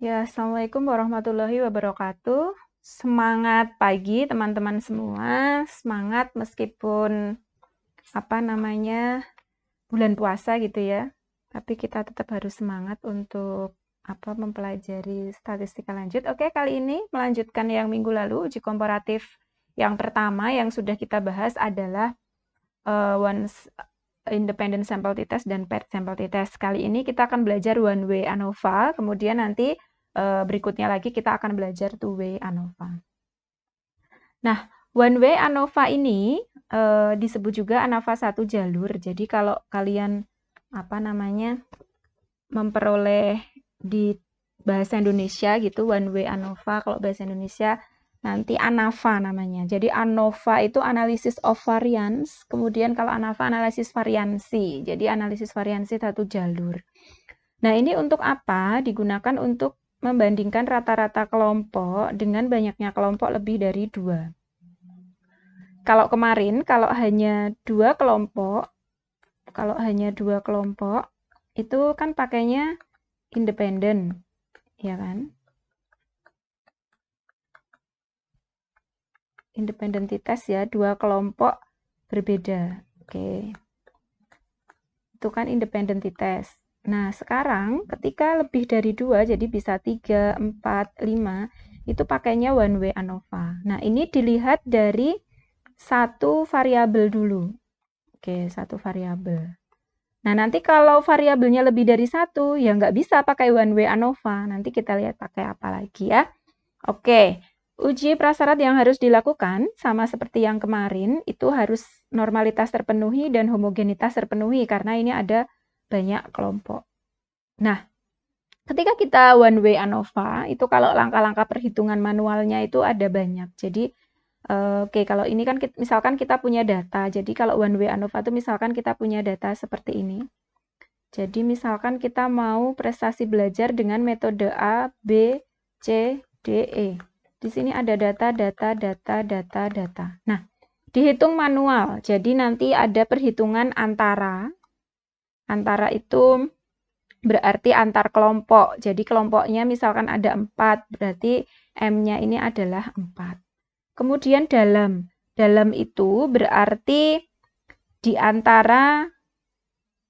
Ya, Assalamualaikum warahmatullahi wabarakatuh. Semangat pagi teman-teman semua. Semangat meskipun bulan puasa gitu ya. Tapi kita tetap harus semangat untuk mempelajari statistika lanjut. Oke, kali ini melanjutkan yang minggu lalu, uji komparatif yang pertama yang sudah kita bahas adalah one independent sample t-test dan paired sample t-test. Kali ini kita akan belajar one way ANOVA, kemudian nanti berikutnya lagi kita akan belajar two way ANOVA. Nah, one way ANOVA ini disebut juga ANOVA satu jalur. Jadi kalau kalian memperoleh di bahasa Indonesia gitu one way ANOVA, kalau bahasa Indonesia nanti ANAVA namanya. Jadi ANOVA itu analysis of variance, kemudian kalau ANAVA analisis variansi. Jadi analisis variansi satu jalur. Nah, ini untuk apa? Digunakan untuk membandingkan rata-rata kelompok dengan banyaknya kelompok lebih dari 2. Kalau kemarin, kalau hanya dua kelompok, itu kan pakainya independen, ya kan? Independent t-test ya, dua kelompok berbeda. Oke. Itu kan independent t-test. Nah, sekarang ketika lebih dari 2, jadi bisa 3, 4, 5, itu pakainya one way ANOVA. Nah, ini dilihat dari satu variabel dulu. Oke, satu variabel. Nah, nanti kalau variabelnya lebih dari 1, ya nggak bisa pakai one way ANOVA. Nanti kita lihat pakai apa lagi ya. Oke, uji prasyarat yang harus dilakukan, sama seperti yang kemarin, itu harus normalitas terpenuhi dan homogenitas terpenuhi, karena ini ada banyak kelompok. Nah, ketika kita one way ANOVA, itu kalau langkah-langkah perhitungan manualnya itu ada banyak. Jadi, kalau ini kan misalkan kita punya data, jadi kalau one way ANOVA itu misalkan kita punya data seperti ini. Jadi misalkan kita mau prestasi belajar dengan metode A, B, C, D, E. Di sini ada data. Nah, dihitung manual. Jadi nanti ada perhitungan antara. Antara itu berarti antar kelompok. Jadi kelompoknya misalkan ada 4, berarti M-nya ini adalah 4. Kemudian dalam. Dalam itu berarti di antara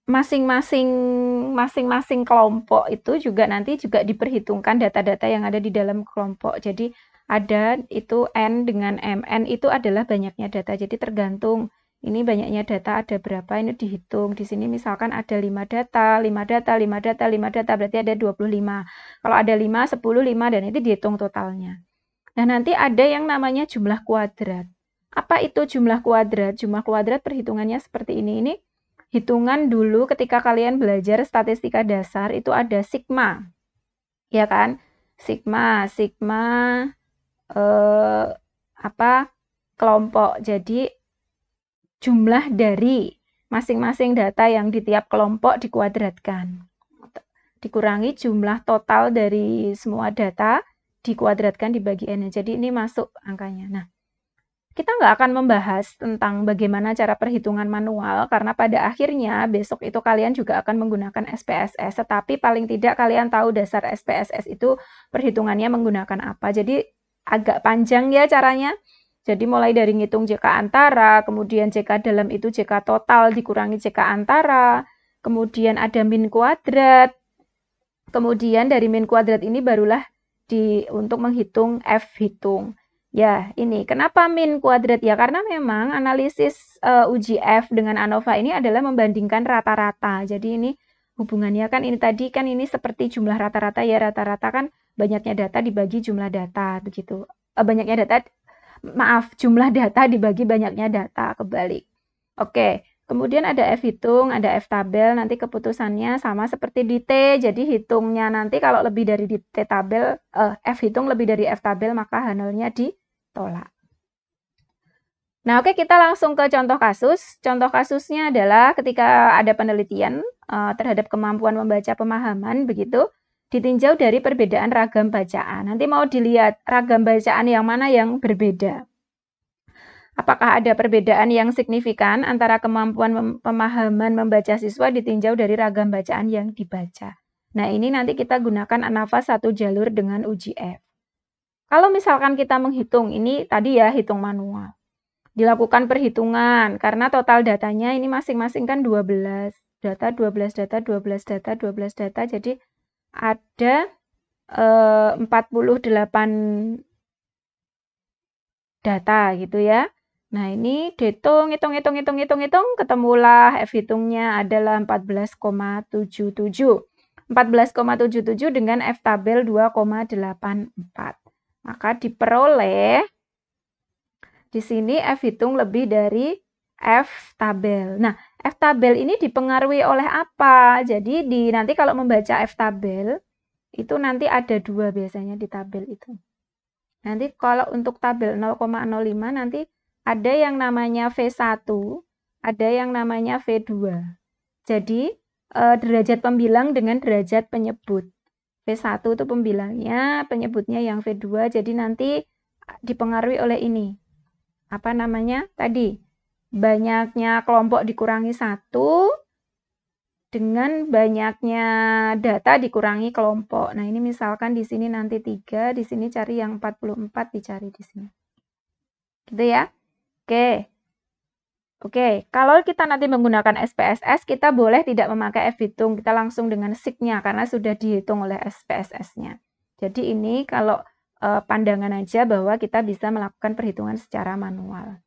masing-masing kelompok itu juga nanti juga diperhitungkan data-data yang ada di dalam kelompok. Jadi ada itu N dengan M. N itu adalah banyaknya data. Jadi tergantung ini banyaknya data ada berapa, ini dihitung. Di sini misalkan ada 5 data, berarti ada 25. Kalau ada 5, 10, 5, dan itu dihitung totalnya. Nah, nanti ada yang namanya jumlah kuadrat. Apa itu jumlah kuadrat? Jumlah kuadrat perhitungannya seperti ini. Ini hitungan dulu ketika kalian belajar statistika dasar itu ada sigma. Ya kan? Sigma kelompok. Jadi jumlah dari masing-masing data yang di tiap kelompok dikuadratkan. Dikurangi jumlah total dari semua data dikuadratkan dibagi N. Jadi ini masuk angkanya. Nah, kita nggak akan membahas tentang bagaimana cara perhitungan manual, karena pada akhirnya besok itu kalian juga akan menggunakan SPSS, tetapi paling tidak kalian tahu dasar SPSS itu perhitungannya menggunakan apa. Jadi agak panjang ya caranya. Jadi mulai dari ngitung JK antara, kemudian JK dalam itu JK total dikurangi JK antara, kemudian ada min kuadrat, kemudian dari min kuadrat ini barulah untuk menghitung F hitung. Ya, ini kenapa min kuadrat ya? Karena memang analisis uji F dengan ANOVA ini adalah membandingkan rata-rata. Jadi ini hubungannya kan ini tadi kan ini seperti jumlah rata-rata ya, rata-rata kan banyaknya data dibagi jumlah data begitu. Jumlah data dibagi banyaknya data, kebalik. Oke, kemudian ada F hitung, ada F tabel, nanti keputusannya sama seperti di T, jadi hitungnya nanti kalau lebih dari di T tabel, F hitung lebih dari F tabel, maka H0-nya ditolak. Nah, oke, kita langsung ke contoh kasus. Contoh kasusnya adalah ketika ada penelitian terhadap kemampuan membaca pemahaman, begitu, ditinjau dari perbedaan ragam bacaan. Nanti mau dilihat ragam bacaan yang mana yang berbeda. Apakah ada perbedaan yang signifikan antara kemampuan pemahaman membaca siswa ditinjau dari ragam bacaan yang dibaca. Nah, ini nanti kita gunakan ANAVA satu jalur dengan uji F. Kalau misalkan kita menghitung, ini tadi ya hitung manual. Dilakukan perhitungan, karena total datanya ini masing-masing kan 12 data, 12 data, 12 data, 12 data, jadi ada 48 data gitu ya. Nah, ini dihitung, hitung, ketemulah F hitungnya adalah 14,77. 14,77 dengan F tabel 2,84. Maka diperoleh di sini F hitung lebih dari F tabel. Nah, F tabel ini dipengaruhi oleh apa? Jadi nanti kalau membaca F tabel, itu nanti ada 2 biasanya di tabel itu. Nanti kalau untuk tabel 0,05 nanti ada yang namanya V1, ada yang namanya V2. Jadi derajat pembilang dengan derajat penyebut. V1 itu pembilangnya, penyebutnya yang V2. Jadi nanti dipengaruhi oleh ini. Apa namanya? Tadi banyaknya kelompok dikurangi 1 dengan banyaknya data dikurangi kelompok. Nah, ini misalkan di sini nanti 3, di sini cari yang 44 dicari di sini. Gitu ya. Oke. Oke, kalau kita nanti menggunakan SPSS, kita boleh tidak memakai F hitung, kita langsung dengan SIG-nya karena sudah dihitung oleh SPSS-nya. Jadi ini kalau pandangan aja bahwa kita bisa melakukan perhitungan secara manual.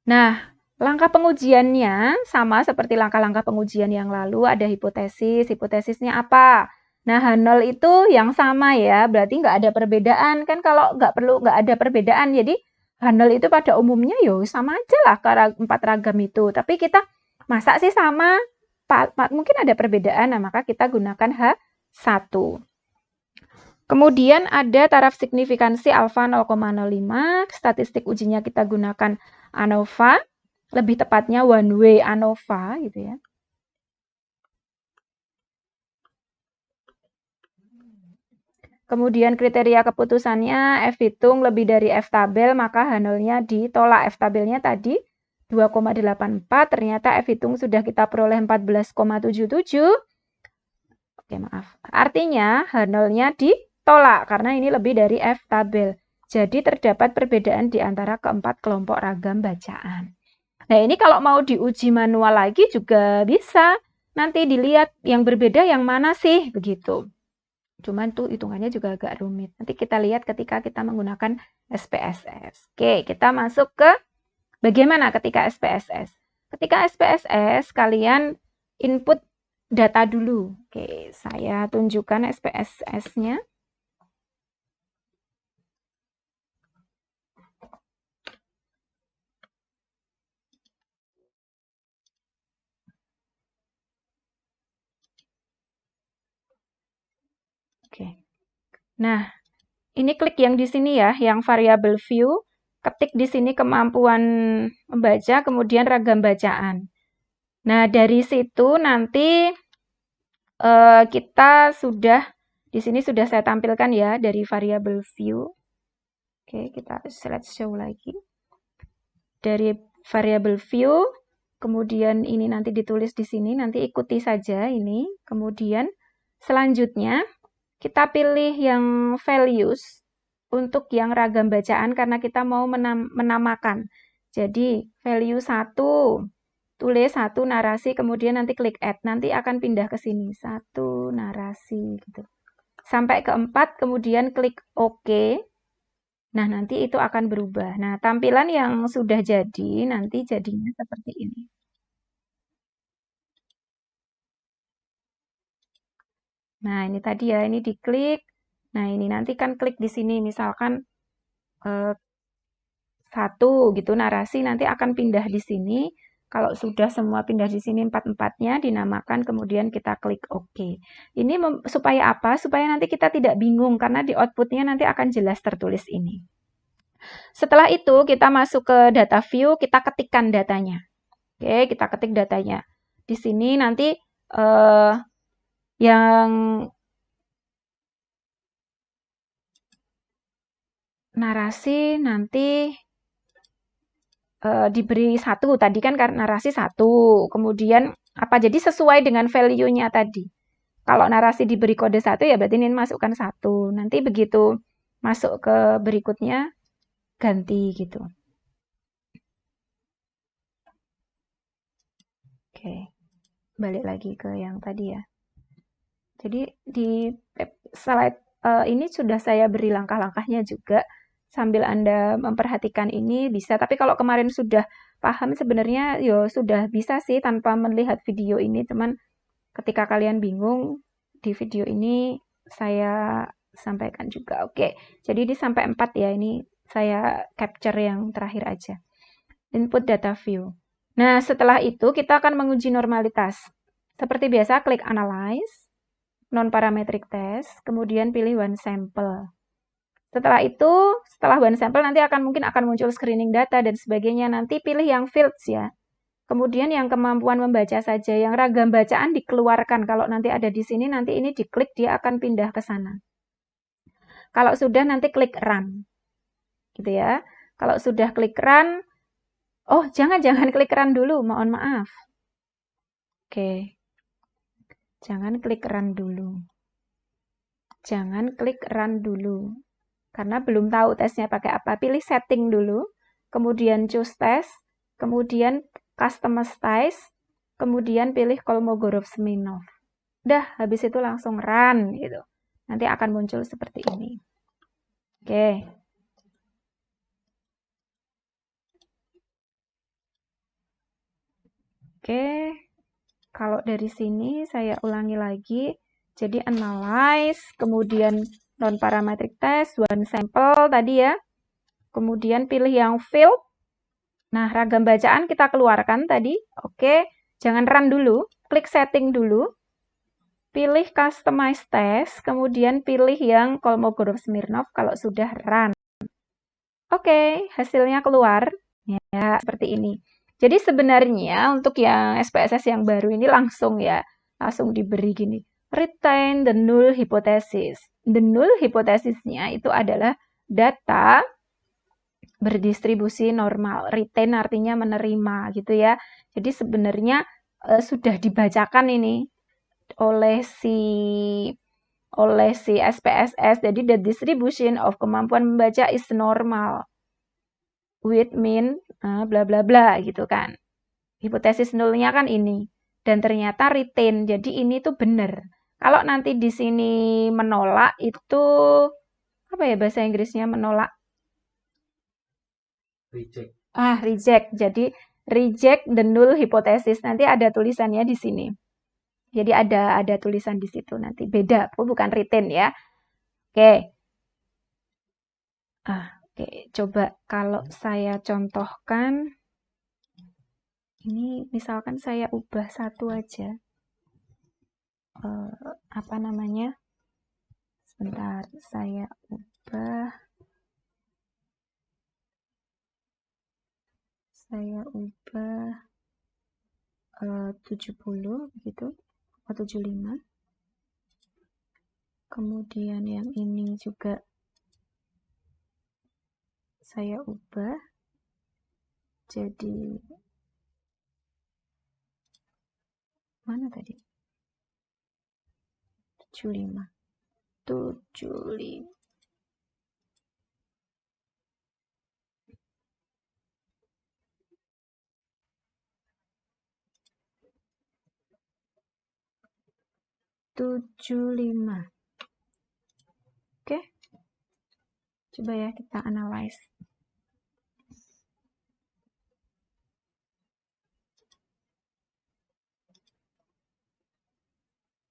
Nah, langkah pengujiannya sama seperti langkah-langkah pengujian yang lalu, ada hipotesis. Hipotesisnya apa? Nah, H0 itu yang sama ya, berarti nggak ada perbedaan. Kan kalau nggak ada perbedaan, jadi H0 itu pada umumnya ya sama aja lah ke 4 ragam itu. Tapi kita, masa sih sama? Mungkin ada perbedaan, nah maka kita gunakan H1. Kemudian ada taraf signifikansi alfa 0,05, statistik ujinya kita gunakan ANOVA, lebih tepatnya one way ANOVA gitu ya. Kemudian kriteria keputusannya F hitung lebih dari F tabel, maka H0-nya ditolak. F tabelnya tadi 2,84, ternyata F hitung sudah kita peroleh 14,77. Oke, maaf. Artinya H0-nya ditolak karena ini lebih dari F tabel. Jadi terdapat perbedaan di antara keempat kelompok ragam bacaan. Nah, ini kalau mau diuji manual lagi juga bisa. Nanti dilihat yang berbeda yang mana sih, begitu. Cuman tuh hitungannya juga agak rumit. Nanti kita lihat ketika kita menggunakan SPSS. Oke, kita masuk ke bagaimana ketika SPSS. Ketika SPSS, kalian input data dulu. Oke, saya tunjukkan SPSS-nya. Oke. Nah, ini klik yang di sini ya, yang variable view. Ketik di sini kemampuan membaca, kemudian ragam bacaan. Nah, dari situ nanti kita sudah, di sini sudah saya tampilkan ya, dari variable view. Oke, kita let's show lagi. Dari variable view, kemudian ini nanti ditulis di sini, nanti ikuti saja ini. Kemudian selanjutnya, kita pilih yang values untuk yang ragam bacaan karena kita mau menamakan. Jadi, value 1, tulis 1 narasi, kemudian nanti klik add. Nanti akan pindah ke sini, 1 narasi gitu. Sampai ke 4, kemudian klik OK. Nah, nanti itu akan berubah. Nah, tampilan yang sudah jadi, nanti jadinya seperti ini. Nah, ini tadi ya, ini diklik. Nah, ini nanti kan klik di sini, misalkan 1 gitu, narasi nanti akan pindah di sini. Kalau sudah semua pindah di sini 4-4-nya dinamakan, kemudian kita klik OK. Ini supaya apa? Supaya nanti kita tidak bingung, karena di outputnya nanti akan jelas tertulis ini. Setelah itu kita masuk ke data view, kita ketikkan datanya. Oke, kita ketik datanya. Di sini nanti yang narasi nanti diberi 1, tadi kan narasi 1, kemudian apa, jadi sesuai dengan value-nya tadi. Kalau narasi diberi kode 1 ya berarti ini masukkan 1. Nanti begitu masuk ke berikutnya ganti gitu. Oke, balik lagi ke yang tadi ya. Jadi di slide ini sudah saya beri langkah-langkahnya juga. Sambil Anda memperhatikan ini bisa. Tapi kalau kemarin sudah paham sebenarnya ya sudah bisa sih tanpa melihat video ini. Cuman ketika kalian bingung di video ini saya sampaikan juga. Oke, jadi ini sampai 4 ya. Ini saya capture yang terakhir aja. Input data view. Nah, setelah itu kita akan menguji normalitas. Seperti biasa, klik Analyze, Non-Parametric Test, kemudian pilih One Sample. Setelah itu, setelah One Sample nanti mungkin akan muncul screening data dan sebagainya. Nanti pilih yang Fields ya. Kemudian yang kemampuan membaca saja, yang ragam bacaan dikeluarkan. Kalau nanti ada di sini, nanti ini diklik, dia akan pindah ke sana. Kalau sudah, nanti klik Run. Gitu ya. Kalau sudah klik Run, oh jangan klik Run dulu, mohon maaf. Oke. Jangan klik Run dulu. Jangan klik Run dulu. Karena belum tahu tesnya pakai apa. Pilih Setting dulu, kemudian Choose Test, kemudian Customize, kemudian pilih Kolmogorov-Smirnov. Udah, habis itu langsung run gitu. Nanti akan muncul seperti ini. Oke. Oke. Kalau dari sini saya ulangi lagi. Jadi analyze, kemudian non-parametric test, one sample tadi ya. Kemudian pilih yang field. Nah, ragam bacaan kita keluarkan tadi. Oke, jangan run dulu. Klik setting dulu. Pilih customize test, kemudian pilih yang Kolmogorov-Smirnov kalau sudah run. Oke, hasilnya keluar. Ya, seperti ini. Jadi sebenarnya untuk yang SPSS yang baru ini langsung ya, langsung diberi gini. Retain the null hypothesis. The null hypothesisnya itu adalah data berdistribusi normal. Retain artinya menerima gitu ya. Jadi sebenarnya sudah dibacakan ini oleh si SPSS. Jadi the distribution of kemampuan membaca is normal with mean bla bla bla gitu kan. Hipotesis nulnya kan ini. Dan ternyata retain. Jadi ini tuh benar. Kalau nanti di sini menolak itu apa ya bahasa Inggrisnya menolak? Reject. Reject. Jadi reject the null hypothesis. Nanti ada tulisannya di sini. Jadi ada tulisan di situ nanti. Beda, bukan retain ya. Oke. Oke, coba kalau saya contohkan ini misalkan saya ubah satu aja. Apa namanya? Sebentar, saya ubah 70 begitu, atau 75. Kemudian yang ini juga saya ubah jadi mana tadi? 75. 75. Oke. Coba ya kita analyze.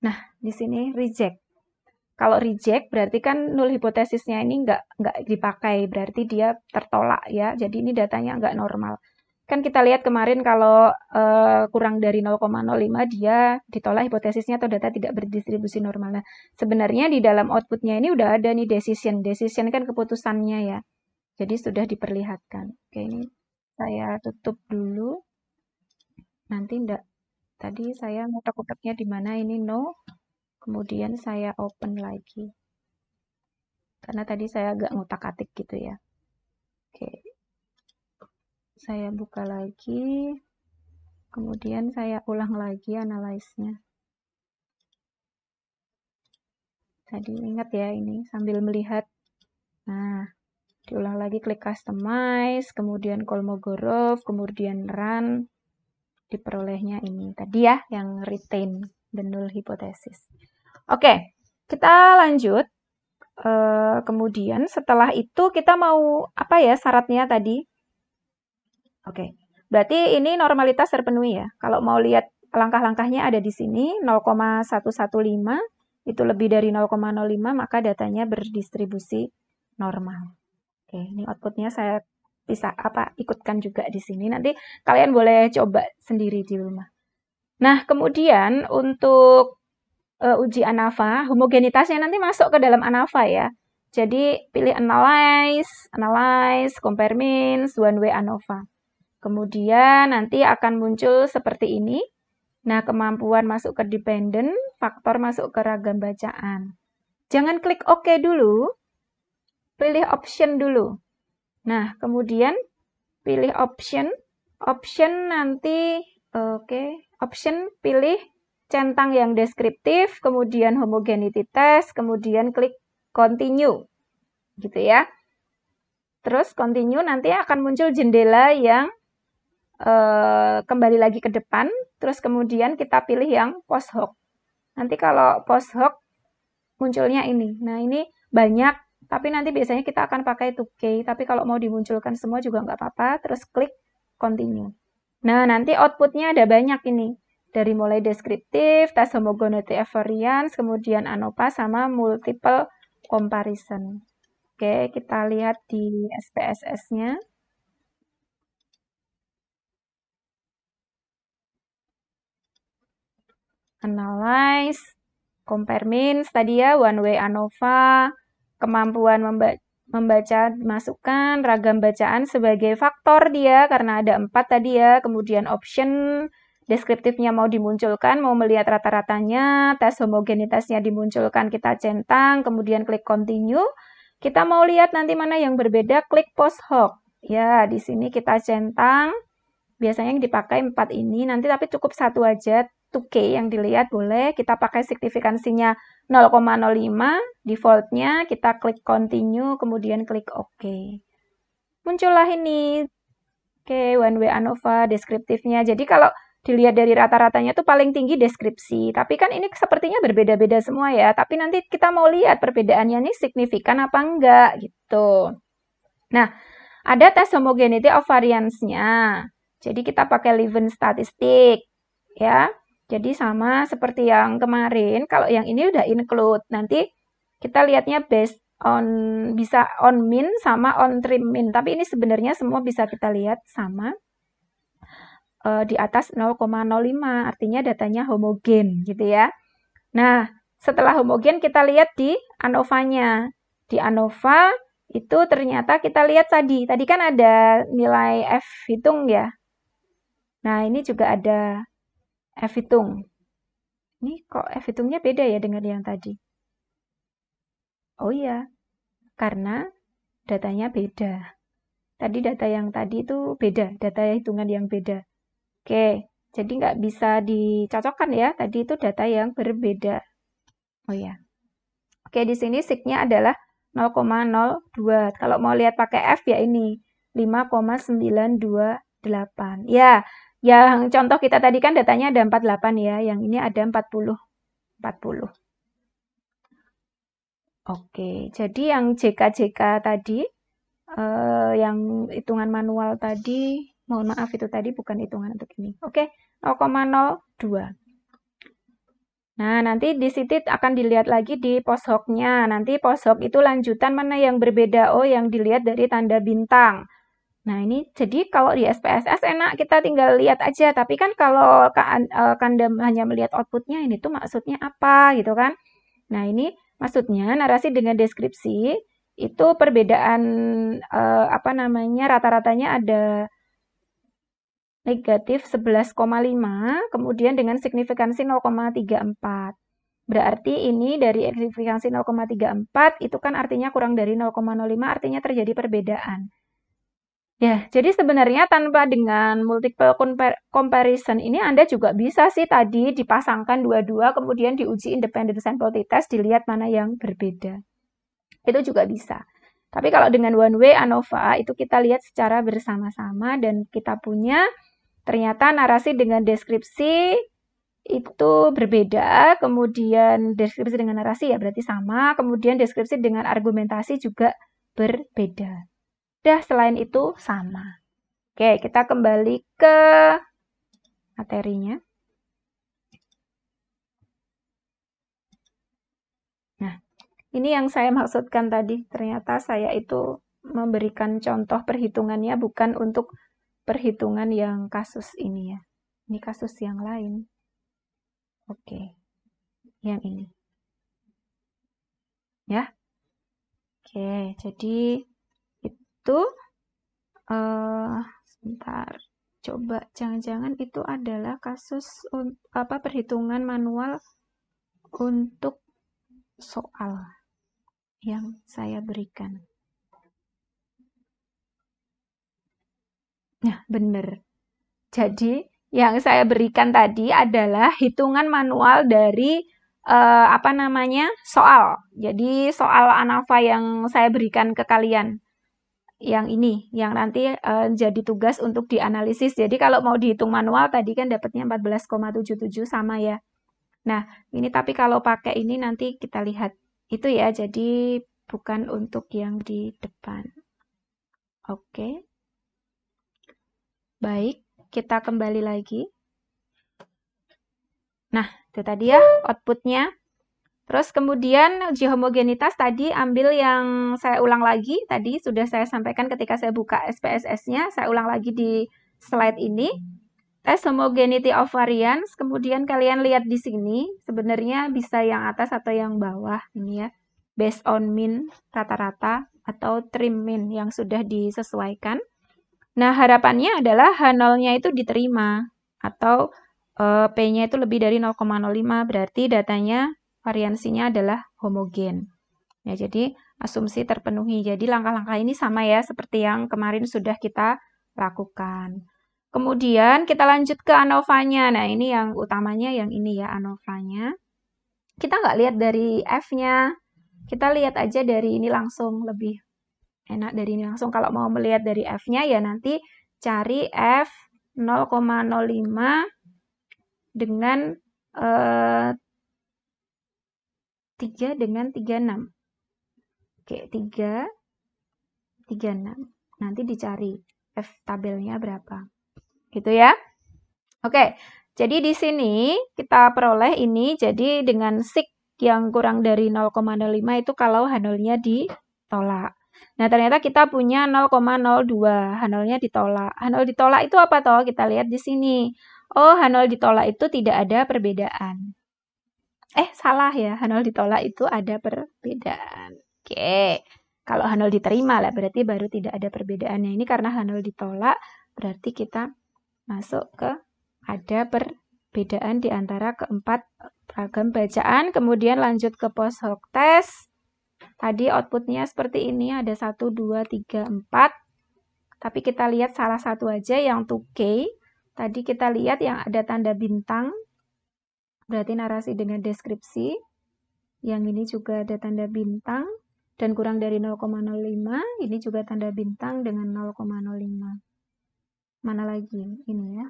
Nah, di sini reject. Kalau reject berarti kan null hipotesisnya ini nggak dipakai, berarti dia tertolak ya. Jadi ini datanya nggak normal. Kan kita lihat kemarin kalau kurang dari 0,05 dia ditolak hipotesisnya atau data tidak berdistribusi normal. Nah, sebenarnya di dalam outputnya ini udah ada nih decision. Decision kan keputusannya ya. Jadi sudah diperlihatkan. Oke, ini saya tutup dulu. Nanti enggak. Tadi saya ngutak-ngutaknya di mana ini no. Kemudian saya open lagi. Karena tadi saya agak ngutak-atik gitu ya. Oke. Saya buka lagi. Kemudian saya ulang lagi analyze-nya. Tadi ingat ya ini sambil melihat. Nah, diulang lagi, klik customize, kemudian Kolmogorov, kemudian run, diperolehnya ini tadi ya, yang retain the null hypothesis. Oke, kita lanjut. Kemudian setelah itu kita mau apa ya syaratnya tadi? Oke, berarti ini normalitas terpenuhi ya. Kalau mau lihat langkah-langkahnya ada di sini, 0,115 itu lebih dari 0,05 maka datanya berdistribusi normal. Oke, ini outputnya saya bisa ikutkan juga di sini. Nanti kalian boleh coba sendiri di rumah. Nah, kemudian untuk uji ANAVA, homogenitasnya nanti masuk ke dalam ANAVA ya. Jadi pilih analyze, compare means, one way ANOVA. Kemudian nanti akan muncul seperti ini. Nah, kemampuan masuk ke dependent, faktor masuk ke ragam bacaan. Jangan klik OK dulu, pilih option dulu. Nah, kemudian pilih option. Option nanti, option pilih centang yang deskriptif, kemudian homogeneity test, kemudian klik continue. Gitu ya. Terus continue nanti akan muncul jendela yang kembali lagi ke depan, terus kemudian kita pilih yang post hoc. Nanti kalau post hoc munculnya ini. Nah, ini banyak, tapi nanti biasanya kita akan pakai 2K, tapi kalau mau dimunculkan semua juga nggak apa-apa, terus klik continue. Nah, nanti outputnya ada banyak ini. Dari mulai deskriptif, tes homogeneity variance, kemudian ANOVA sama multiple comparison. Oke, kita lihat di SPSS-nya. Analyze, compare means tadi ya, one way ANOVA, kemampuan membaca masukan, ragam bacaan sebagai faktor dia, karena ada 4 tadi ya, kemudian option, deskriptifnya mau dimunculkan, mau melihat rata-ratanya, tes homogenitasnya dimunculkan, kita centang, kemudian klik continue, kita mau lihat nanti mana yang berbeda, klik post hoc. Ya, di sini kita centang, biasanya yang dipakai 4 ini, nanti tapi cukup satu aja, 2K yang dilihat boleh, kita pakai signifikansinya 0,05, defaultnya kita klik continue, kemudian klik OK. Muncullah ini, oke, one way ANOVA, deskriptifnya. Jadi kalau dilihat dari rata-ratanya itu paling tinggi deskripsi, tapi kan ini sepertinya berbeda-beda semua ya, tapi nanti kita mau lihat perbedaannya ini signifikan apa enggak, gitu. Nah, ada tes homogeneity of variance-nya. Jadi kita pakai Leuven statistik, ya. Jadi sama seperti yang kemarin, kalau yang ini udah include. Nanti kita lihatnya based on, bisa on min sama on trim min. Tapi ini sebenarnya semua bisa kita lihat sama di atas 0,05, artinya datanya homogen gitu ya. Nah, setelah homogen kita lihat di ANOVA-nya. Di ANOVA itu ternyata kita lihat tadi kan ada nilai F hitung ya. Nah, ini juga ada F hitung. Ini kok F hitungnya beda ya dengan yang tadi? Oh iya, karena datanya beda. Tadi data yang tadi itu beda, data hitungan yang beda. Oke, jadi nggak bisa dicocokkan ya, tadi itu data yang berbeda. Oh ya. Oke, di sini sig-nya adalah 0,02. Kalau mau lihat pakai F ya ini 5,928. Ya, yang contoh kita tadi kan datanya ada 48 ya, yang ini ada 40. Oke, jadi yang JK tadi, yang hitungan manual tadi, mohon maaf itu tadi bukan hitungan untuk ini. Oke, 0,02. Nah, nanti di situ akan dilihat lagi di post hoc-nya. Nanti post hoc itu lanjutan mana yang berbeda. Oh, yang dilihat dari tanda bintang. Nah, ini jadi kalau di SPSS enak kita tinggal lihat aja. Tapi kan kalau Kanda hanya melihat outputnya, ini tuh maksudnya apa gitu kan. Nah, ini maksudnya narasi dengan deskripsi itu perbedaan rata-ratanya ada negatif 11,5, kemudian dengan signifikansi 0,34. Berarti ini dari signifikansi 0,34 itu kan artinya kurang dari 0,05, artinya terjadi perbedaan. Ya, jadi sebenarnya tanpa dengan multiple comparison ini Anda juga bisa sih tadi dipasangkan dua-dua, kemudian diuji independent sample t-test, dilihat mana yang berbeda. Itu juga bisa. Tapi kalau dengan one way ANOVA itu kita lihat secara bersama-sama dan kita punya ternyata narasi dengan deskripsi itu berbeda, kemudian deskripsi dengan narasi ya berarti sama, kemudian deskripsi dengan argumentasi juga berbeda. Dah selain itu sama. Oke, kita kembali ke materinya. Nah, ini yang saya maksudkan tadi. Ternyata saya itu memberikan contoh perhitungannya bukan untuk perhitungan yang kasus ini ya. Ini kasus yang lain. Oke, yang ini. Ya. Oke, jadi itu sebentar. Coba jangan-jangan itu adalah kasus perhitungan manual untuk soal yang saya berikan. Nah, benar. Jadi, yang saya berikan tadi adalah hitungan manual dari soal. Jadi, soal ANOVA yang saya berikan ke kalian. Yang ini, yang nanti jadi tugas untuk dianalisis. Jadi, kalau mau dihitung manual, tadi kan dapatnya 14,77 sama ya. Nah, ini tapi kalau pakai ini nanti kita lihat. Itu ya, jadi bukan untuk yang di depan. Oke. Baik, kita kembali lagi. Nah, itu tadi ya outputnya. Terus kemudian uji homogenitas tadi ambil yang saya ulang lagi. Tadi sudah saya sampaikan ketika saya buka SPSS-nya. Saya ulang lagi di slide ini. Tes homogeneity of variance. Kemudian kalian lihat di sini. Sebenarnya bisa yang atas atau yang bawah. Ini ya. Based on mean rata-rata atau trim mean yang sudah disesuaikan. Nah, harapannya adalah H0-nya itu diterima. Atau P-nya itu lebih dari 0,05. Berarti datanya variansinya adalah homogen. Ya, jadi asumsi terpenuhi. Jadi langkah-langkah ini sama ya seperti yang kemarin sudah kita lakukan. Kemudian kita lanjut ke ANOVA-nya. Nah, ini yang utamanya yang ini ya ANOVA-nya. Kita nggak lihat dari F-nya. Kita lihat aja dari ini langsung lebih enak dari ini langsung. Kalau mau melihat dari F-nya ya nanti cari F 0,05 dengan 3 dengan 36. Oke, 3, 36. Nanti dicari F tabelnya berapa. Gitu ya. Oke, jadi di sini kita peroleh ini. Jadi dengan sig yang kurang dari 0,05 itu kalau H0-nya ditolak. Nah, ternyata kita punya 0,02. H0-nya ditolak. H0 ditolak itu apa toh? Kita lihat di sini. Oh, H0 ditolak itu tidak ada perbedaan. Salah ya. H0 ditolak itu ada perbedaan. Oke. Kalau H0 diterima lah, berarti baru tidak ada perbedaannya. Ini karena H0 ditolak, berarti kita masuk ke ada perbedaan di antara keempat ragam bacaan. Kemudian lanjut ke post hoc test. Tadi outputnya seperti ini, ada 1, 2, 3, 4. Tapi kita lihat salah satu aja yang 2K. Tadi kita lihat yang ada tanda bintang. Berarti narasi dengan deskripsi. Yang ini juga ada tanda bintang. Dan kurang dari 0,05. Ini juga tanda bintang dengan 0,05. Mana lagi? Ini ya.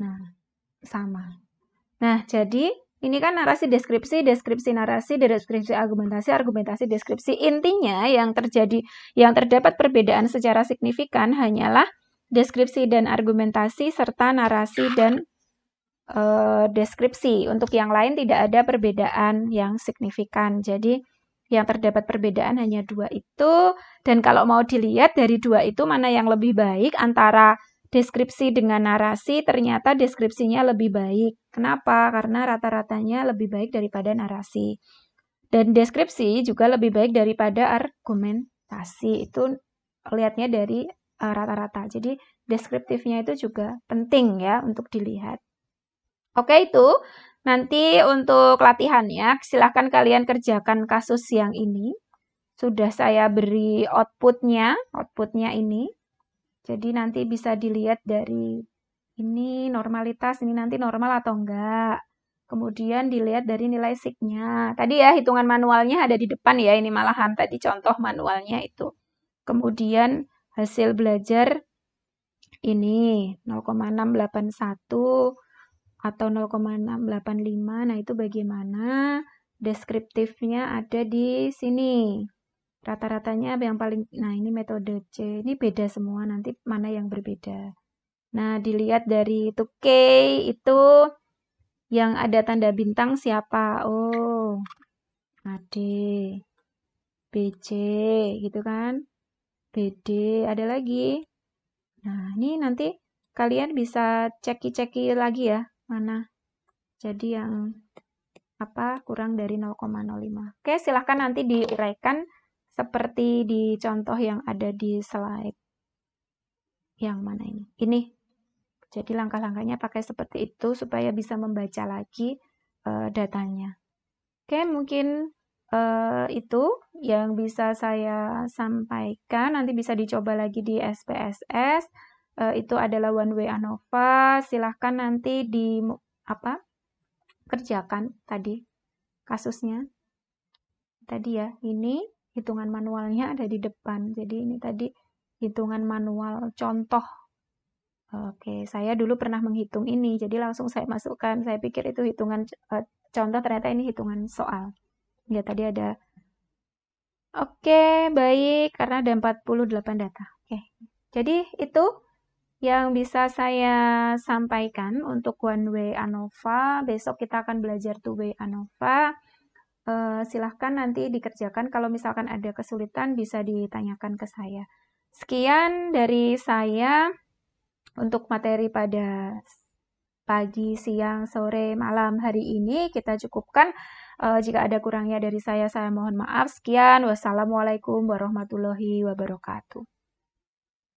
Nah, sama. Nah, jadi ini kan narasi deskripsi, deskripsi narasi, deskripsi argumentasi, argumentasi deskripsi. Intinya yang terdapat perbedaan secara signifikan hanyalah deskripsi dan argumentasi serta narasi dan deskripsi. Untuk yang lain tidak ada perbedaan yang signifikan. Jadi yang terdapat perbedaan hanya dua itu. Dan kalau mau dilihat dari dua itu mana yang lebih baik antara deskripsi dengan narasi, ternyata deskripsinya lebih baik. Kenapa? Karena rata-ratanya lebih baik daripada narasi. Dan deskripsi juga lebih baik daripada argumentasi. Itu lihatnya dari rata-rata. Jadi deskriptifnya itu juga penting ya untuk dilihat. Oke, itu nanti untuk latihannya silahkan kalian kerjakan kasus yang ini. sudah saya beri outputnya ini. Jadi nanti bisa dilihat dari ini normalitas, ini nanti normal atau enggak. Kemudian dilihat dari nilai signya. Tadi ya hitungan manualnya ada di depan ya, ini malahan tadi contoh manualnya itu. Kemudian hasil belajar ini 0,681 atau 0,685. Nah, itu bagaimana? Deskriptifnya ada di sini. Rata-ratanya yang paling, nah ini metode C, ini beda semua, nanti mana yang berbeda. Nah, dilihat dari itu K, itu yang ada tanda bintang siapa? Oh, AD, BC, gitu kan? BD, ada lagi. Nah, ini nanti kalian bisa ceki-ceki lagi ya, mana. Jadi yang apa kurang dari 0,05. Oke, silahkan nanti diuraikan seperti di contoh yang ada di slide. Yang mana ini? Ini. Jadi langkah-langkahnya pakai seperti itu supaya bisa membaca lagi datanya. Oke, mungkin itu yang bisa saya sampaikan. Nanti bisa dicoba lagi di SPSS. Itu adalah one way ANOVA. Silahkan nanti di kerjakan tadi kasusnya. Tadi ya, ini hitungan manualnya ada di depan. Jadi ini tadi hitungan manual contoh. Oke, saya dulu pernah menghitung ini, jadi langsung saya masukkan. Saya pikir itu hitungan contoh, ternyata ini hitungan soal. Ya, tadi ada. Oke, baik, karena ada 48 data. Oke, jadi itu yang bisa saya sampaikan untuk one way ANOVA. Besok kita akan belajar two way ANOVA. Silahkan nanti dikerjakan. Kalau misalkan ada kesulitan, bisa ditanyakan ke saya. Sekian dari saya untuk materi pada pagi, siang, sore, malam hari ini. Kita cukupkan. Jika ada kurangnya dari saya mohon maaf. Sekian. Wassalamualaikum warahmatullahi wabarakatuh.